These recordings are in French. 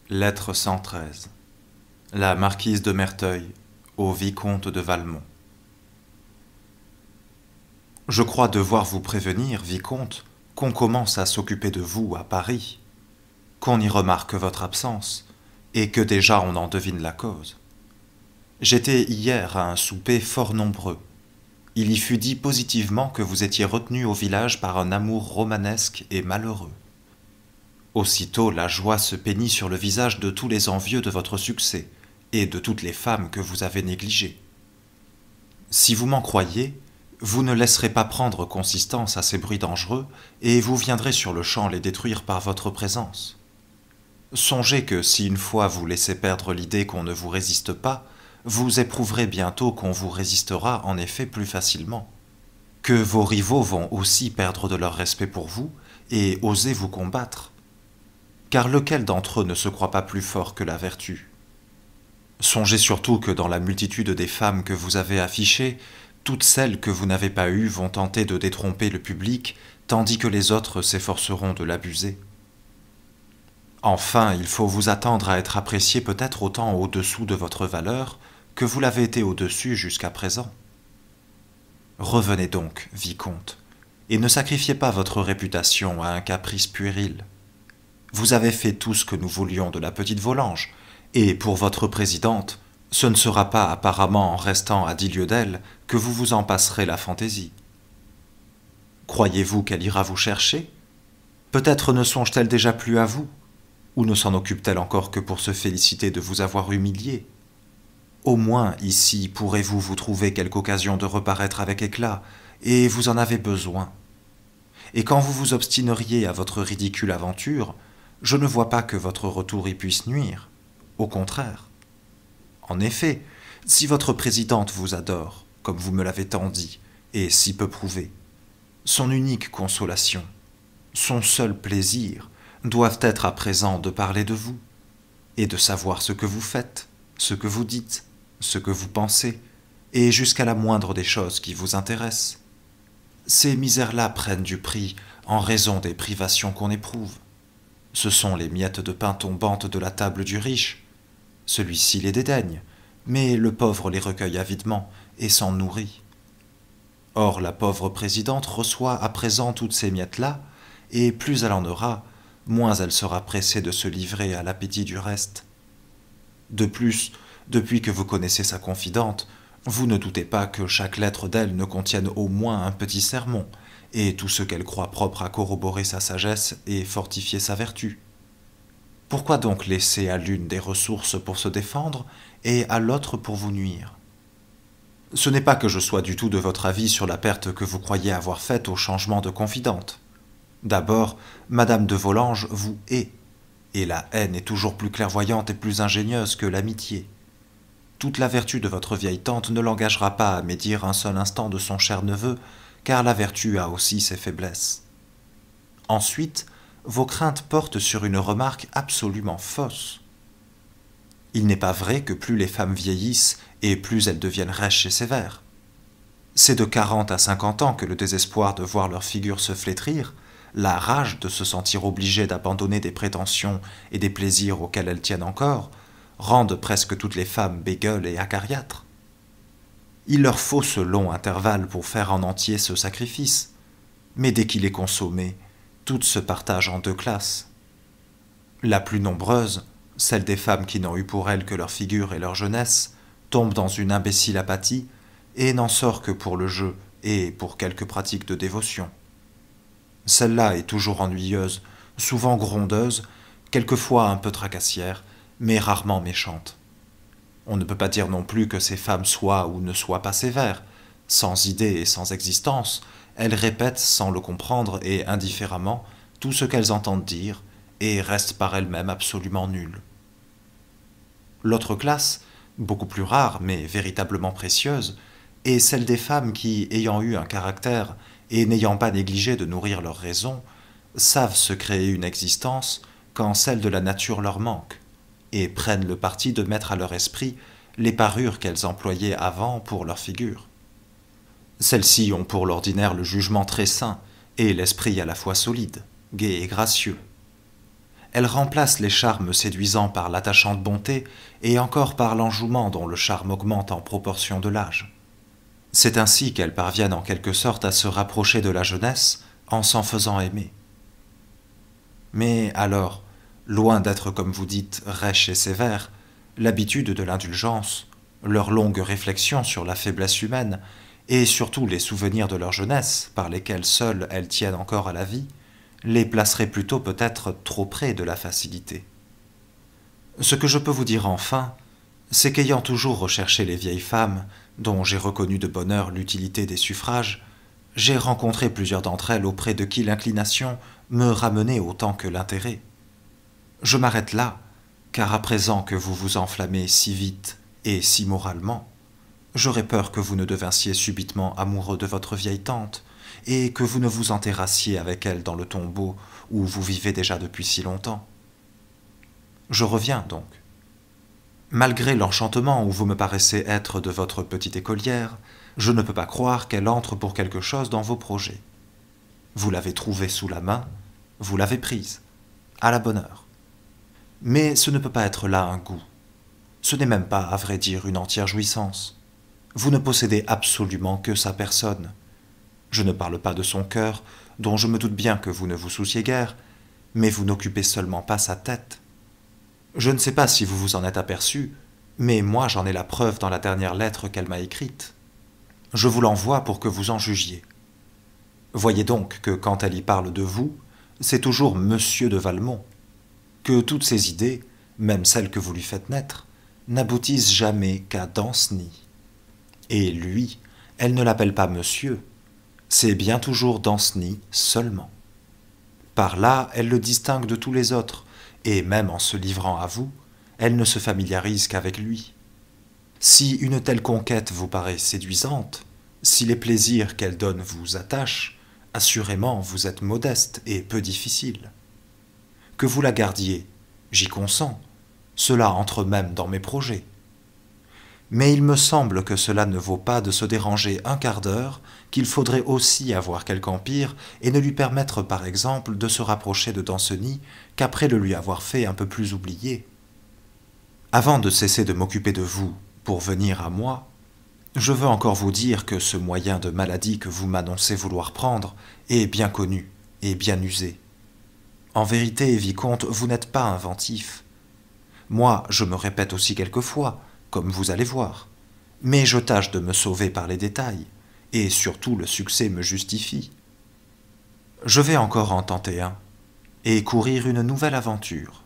Lettre 113. La marquise de Merteuil au vicomte de Valmont. Je crois devoir vous prévenir, vicomte, qu'on commence à s'occuper de vous à Paris, qu'on y remarque votre absence, et que déjà on en devine la cause. J'étais hier à un souper fort nombreux. Il y fut dit positivement que vous étiez retenu au village par un amour romanesque et malheureux. Aussitôt la joie se peignit sur le visage de tous les envieux de votre succès, et de toutes les femmes que vous avez négligées. Si vous m'en croyez, vous ne laisserez pas prendre consistance à ces bruits dangereux, et vous viendrez sur le champ les détruire par votre présence. Songez que si une fois vous laissez perdre l'idée qu'on ne vous résiste pas, vous éprouverez bientôt qu'on vous résistera en effet plus facilement, que vos rivaux vont aussi perdre de leur respect pour vous et oser vous combattre. Car lequel d'entre eux ne se croit pas plus fort que la vertu? Songez surtout que dans la multitude des femmes que vous avez affichées, toutes celles que vous n'avez pas eues vont tenter de détromper le public, tandis que les autres s'efforceront de l'abuser. Enfin, il faut vous attendre à être apprécié peut-être autant au-dessous de votre valeur que vous l'avez été au-dessus jusqu'à présent. Revenez donc, vicomte, et ne sacrifiez pas votre réputation à un caprice puéril. Vous avez fait tout ce que nous voulions de la petite Volanges, et pour votre présidente, ce ne sera pas apparemment en restant à 10 lieues d'elle que vous vous en passerez la fantaisie. Croyez-vous qu'elle ira vous chercher? Peut-être ne songe-t-elle déjà plus à vous, ou ne s'en occupe-t-elle encore que pour se féliciter de vous avoir humilié? Au moins, ici, pourrez-vous vous trouver quelque occasion de reparaître avec éclat, et vous en avez besoin. Et quand vous vous obstineriez à votre ridicule aventure, je ne vois pas que votre retour y puisse nuire. Au contraire. En effet, si votre présidente vous adore, comme vous me l'avez tant dit, et si peu prouvé, son unique consolation, son seul plaisir, doivent être à présent de parler de vous, et de savoir ce que vous faites, ce que vous dites, ce que vous pensez, et jusqu'à la moindre des choses qui vous intéressent. Ces misères-là prennent du prix en raison des privations qu'on éprouve. Ce sont les miettes de pain tombantes de la table du riche. Celui-ci les dédaigne, mais le pauvre les recueille avidement et s'en nourrit. Or la pauvre présidente reçoit à présent toutes ces miettes-là, et plus elle en aura, moins elle sera pressée de se livrer à l'appétit du reste. De plus, depuis que vous connaissez sa confidente, vous ne doutez pas que chaque lettre d'elle ne contienne au moins un petit sermon, et tout ce qu'elle croit propre à corroborer sa sagesse et fortifier sa vertu. Pourquoi donc laisser à l'une des ressources pour se défendre et à l'autre pour vous nuire? Ce n'est pas que je sois du tout de votre avis sur la perte que vous croyez avoir faite au changement de confidente. D'abord, Madame de Volanges vous hait, et la haine est toujours plus clairvoyante et plus ingénieuse que l'amitié. Toute la vertu de votre vieille tante ne l'engagera pas à médire un seul instant de son cher neveu, car la vertu a aussi ses faiblesses. Ensuite, vos craintes portent sur une remarque absolument fausse. Il n'est pas vrai que plus les femmes vieillissent et plus elles deviennent rêches et sévères. C'est de 40 à 50 ans que le désespoir de voir leur figure se flétrir, la rage de se sentir obligées d'abandonner des prétentions et des plaisirs auxquels elles tiennent encore, rendent presque toutes les femmes bégueules et acariâtres. Il leur faut ce long intervalle pour faire en entier ce sacrifice, mais dès qu'il est consommé, toutes se partagent en deux classes. La plus nombreuse, celle des femmes qui n'ont eu pour elles que leur figure et leur jeunesse, tombe dans une imbécile apathie et n'en sort que pour le jeu et pour quelques pratiques de dévotion. Celle-là est toujours ennuyeuse, souvent grondeuse, quelquefois un peu tracassière, mais rarement méchante. On ne peut pas dire non plus que ces femmes soient ou ne soient pas sévères. Sans idée et sans existence, elles répètent sans le comprendre et indifféremment tout ce qu'elles entendent dire et restent par elles-mêmes absolument nulles. L'autre classe, beaucoup plus rare mais véritablement précieuse, est celle des femmes qui, ayant eu un caractère et n'ayant pas négligé de nourrir leur raison, savent se créer une existence quand celle de la nature leur manque, et prennent le parti de mettre à leur esprit les parures qu'elles employaient avant pour leur figure. Celles-ci ont pour l'ordinaire le jugement très sain et l'esprit à la fois solide, gai et gracieux. elle remplace les charmes séduisants par l'attachante bonté et encore par l'enjouement dont le charme augmente en proportion de l'âge. C'est ainsi qu'elles parviennent en quelque sorte à se rapprocher de la jeunesse en s'en faisant aimer. Mais alors, loin d'être comme vous dites rêches et sévères, l'habitude de l'indulgence, leur longue réflexion sur la faiblesse humaine, et surtout les souvenirs de leur jeunesse, par lesquels seules elles tiennent encore à la vie, les placerait plutôt peut-être trop près de la facilité. Ce que je peux vous dire enfin, c'est qu'ayant toujours recherché les vieilles femmes, dont j'ai reconnu de bonne heure l'utilité des suffrages, j'ai rencontré plusieurs d'entre elles auprès de qui l'inclination me ramenait autant que l'intérêt. Je m'arrête là, car à présent que vous vous enflammez si vite et si moralement, j'aurais peur que vous ne devinssiez subitement amoureux de votre vieille tante, et que vous ne vous enterrassiez avec elle dans le tombeau où vous vivez déjà depuis si longtemps. Je reviens donc. Malgré l'enchantement où vous me paraissez être de votre petite écolière, je ne peux pas croire qu'elle entre pour quelque chose dans vos projets. Vous l'avez trouvée sous la main, vous l'avez prise, à la bonne heure. Mais ce ne peut pas être là un goût. Ce n'est même pas, à vrai dire, une entière jouissance. Vous ne possédez absolument que sa personne. Je ne parle pas de son cœur, dont je me doute bien que vous ne vous souciez guère, mais vous n'occupez seulement pas sa tête. Je ne sais pas si vous vous en êtes aperçu, mais moi j'en ai la preuve dans la dernière lettre qu'elle m'a écrite. Je vous l'envoie pour que vous en jugiez. Voyez donc que quand elle y parle de vous, c'est toujours Monsieur de Valmont, que toutes ses idées, même celles que vous lui faites naître, n'aboutissent jamais qu'à Danceny. Et lui, elle ne l'appelle pas monsieur, c'est bien toujours Danceny seulement. Par là, elle le distingue de tous les autres, et même en se livrant à vous, elle ne se familiarise qu'avec lui. Si une telle conquête vous paraît séduisante, si les plaisirs qu'elle donne vous attachent, assurément vous êtes modeste et peu difficile. Que vous la gardiez, j'y consens, cela entre même dans mes projets. Mais il me semble que cela ne vaut pas de se déranger un quart d'heure, qu'il faudrait aussi avoir quelque empire et ne lui permettre par exemple de se rapprocher de Danceny qu'après le lui avoir fait un peu plus oublier. Avant de cesser de m'occuper de vous pour venir à moi, je veux encore vous dire que ce moyen de maladie que vous m'annoncez vouloir prendre est bien connu et bien usé. En vérité, vicomte, vous n'êtes pas inventif. Moi, je me répète aussi quelquefois, comme vous allez voir, mais je tâche de me sauver par les détails, et surtout le succès me justifie. Je vais encore en tenter un, et courir une nouvelle aventure.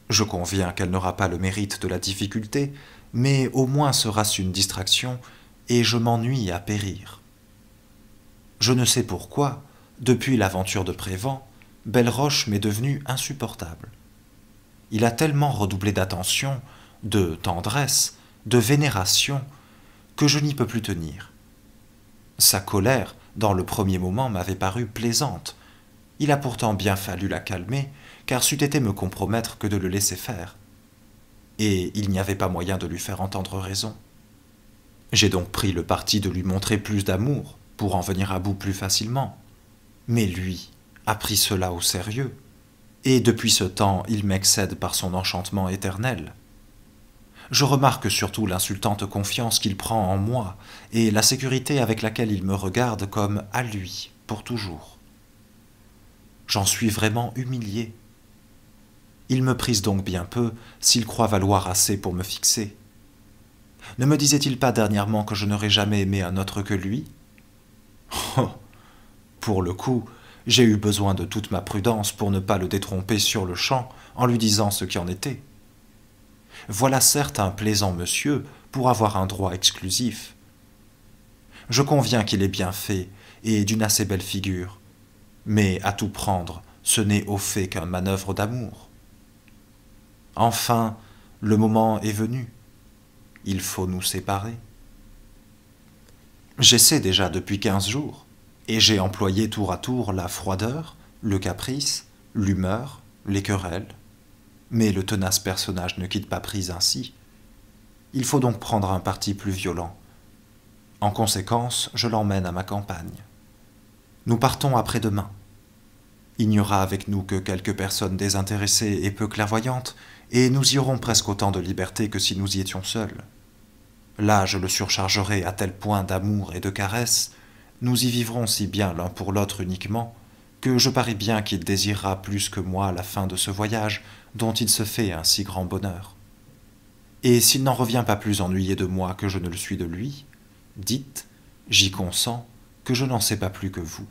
Je conviens qu'elle n'aura pas le mérite de la difficulté, mais au moins sera-ce une distraction, et je m'ennuie à périr. Je ne sais pourquoi, depuis l'aventure de Prévan, Belleroche m'est devenu insupportable. Il a tellement redoublé d'attention, de tendresse, de vénération, que je n'y peux plus tenir. Sa colère, dans le premier moment, m'avait paru plaisante. Il a pourtant bien fallu la calmer, car c'eût été me compromettre que de le laisser faire. Et il n'y avait pas moyen de lui faire entendre raison. J'ai donc pris le parti de lui montrer plus d'amour, pour en venir à bout plus facilement. Mais lui a pris cela au sérieux, et depuis ce temps il m'excède par son enchantement éternel. Je remarque surtout l'insultante confiance qu'il prend en moi, et la sécurité avec laquelle il me regarde comme à lui, pour toujours. J'en suis vraiment humilié. Il me prise donc bien peu, s'il croit valoir assez pour me fixer. Ne me disait-il pas dernièrement que je n'aurais jamais aimé un autre que lui? Oh, pour le coup, j'ai eu besoin de toute ma prudence pour ne pas le détromper sur le champ en lui disant ce qui en était. Voilà certes un plaisant monsieur pour avoir un droit exclusif. Je conviens qu'il est bien fait et d'une assez belle figure, mais à tout prendre, ce n'est au fait qu'un manœuvre d'amour. Enfin, le moment est venu. Il faut nous séparer. J'essaie déjà depuis 15 jours, et j'ai employé tour à tour la froideur, le caprice, l'humeur, les querelles. Mais le tenace personnage ne quitte pas prise ainsi. Il faut donc prendre un parti plus violent. En conséquence, je l'emmène à ma campagne. Nous partons après-demain. Il n'y aura avec nous que quelques personnes désintéressées et peu clairvoyantes, et nous y aurons presque autant de liberté que si nous y étions seuls. Là, je le surchargerai à tel point d'amour et de caresses, nous y vivrons si bien l'un pour l'autre uniquement, que je parie bien qu'il désirera plus que moi la fin de ce voyage dont il se fait un si grand bonheur. Et s'il n'en revient pas plus ennuyé de moi que je ne le suis de lui, dites, j'y consens, que je n'en sais pas plus que vous.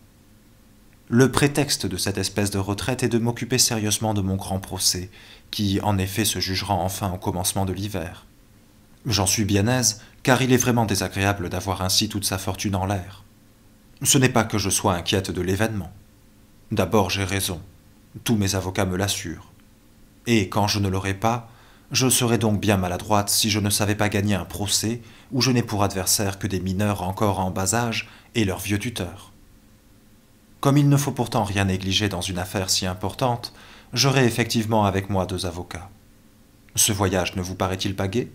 Le prétexte de cette espèce de retraite est de m'occuper sérieusement de mon grand procès, qui en effet se jugera enfin au commencement de l'hiver. J'en suis bien aise, car il est vraiment désagréable d'avoir ainsi toute sa fortune en l'air. Ce n'est pas que je sois inquiète de l'événement. D'abord j'ai raison, tous mes avocats me l'assurent. Et quand je ne l'aurai pas, je serais donc bien maladroite si je ne savais pas gagner un procès où je n'ai pour adversaire que des mineurs encore en bas âge et leurs vieux tuteurs. Comme il ne faut pourtant rien négliger dans une affaire si importante, j'aurai effectivement avec moi 2 avocats. Ce voyage ne vous paraît-il pas gai ?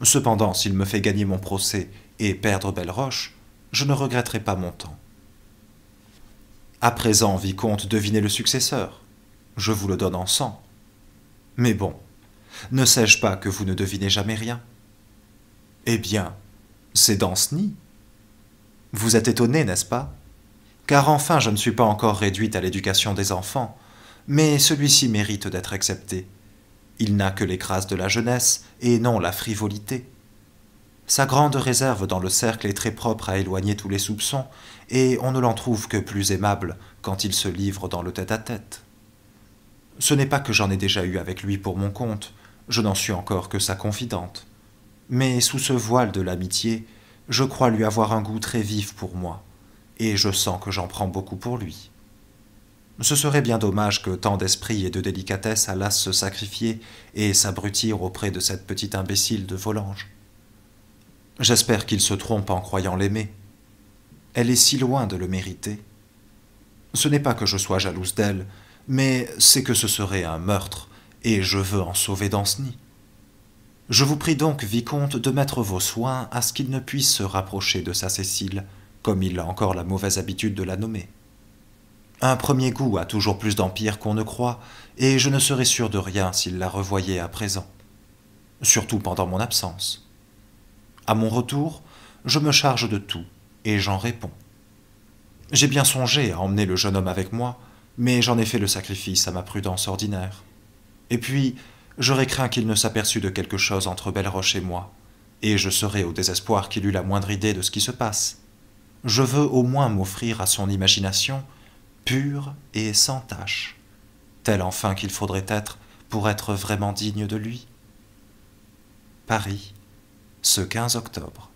Cependant, s'il me fait gagner mon procès et perdre Belle-Roche, je ne regretterai pas mon temps. À présent, vicomte, devinez le successeur. Je vous le donne en 100. Mais bon, ne sais-je pas que vous ne devinez jamais rien ? Eh bien, c'est Danceny. Vous êtes étonné, n'est-ce pas ? Car enfin je ne suis pas encore réduite à l'éducation des enfants, mais celui-ci mérite d'être accepté. Il n'a que les grâces de la jeunesse, et non la frivolité. Sa grande réserve dans le cercle est très propre à éloigner tous les soupçons, et on ne l'en trouve que plus aimable quand il se livre dans le tête-à-tête. Ce n'est pas que j'en ai déjà eu avec lui pour mon compte, je n'en suis encore que sa confidente. Mais sous ce voile de l'amitié, je crois lui avoir un goût très vif pour moi, et je sens que j'en prends beaucoup pour lui. Ce serait bien dommage que tant d'esprit et de délicatesse allassent se sacrifier et s'abrutir auprès de cette petite imbécile de Volanges. J'espère qu'il se trompe en croyant l'aimer. Elle est si loin de le mériter. Ce n'est pas que je sois jalouse d'elle, mais c'est que ce serait un meurtre, et je veux en sauver Danceny. Je vous prie donc, vicomte, de mettre vos soins à ce qu'il ne puisse se rapprocher de sa Cécile, comme il a encore la mauvaise habitude de la nommer. Un premier goût a toujours plus d'empire qu'on ne croit, et je ne serais sûr de rien s'il la revoyait à présent, surtout pendant mon absence. À mon retour, je me charge de tout, et j'en réponds. J'ai bien songé à emmener le jeune homme avec moi, mais j'en ai fait le sacrifice à ma prudence ordinaire. Et puis, j'aurais craint qu'il ne s'aperçût de quelque chose entre Belle-Roche et moi, et je serais au désespoir qu'il eût la moindre idée de ce qui se passe. Je veux au moins m'offrir à son imagination, pure et sans tache, tel enfin qu'il faudrait être pour être vraiment digne de lui. Paris, ce 15 octobre.